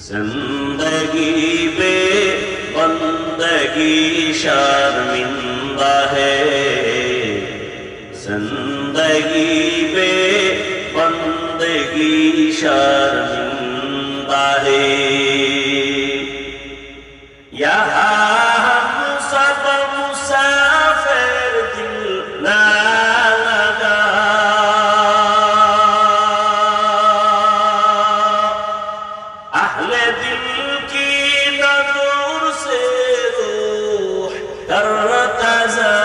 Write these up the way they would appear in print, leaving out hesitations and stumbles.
زندگی بے بندگی شرمندہ ہے، زندگی بے بندگی شرمندہ ہے۔ یہاں ہم سب مسافر دل نہ لگا، اہل دل کی نظر سے روح ترتضی،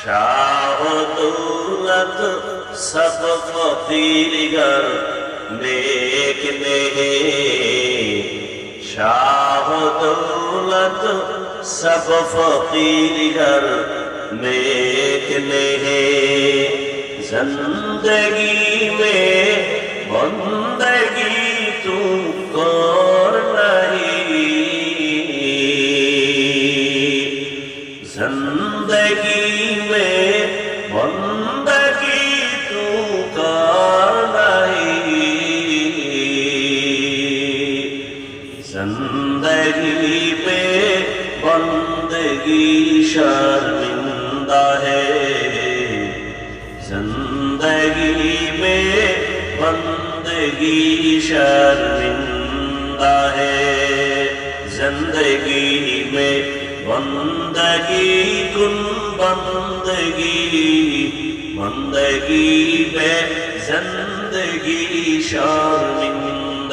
شاہ و دولت سب فقیر گر نیک نہیں، شاہ و دولت سب فقیر گر نیک نہیں، زندگی میں بندگی تو کر نہیں، زندگی میں بندگی تو کر نہیں، زندگی میں بندگی شرمندہ ہے، زندگی میں بندگی شرمندہ ہے، زندگی میں بندگی کن بندگی میں زندگی شرمندگی۔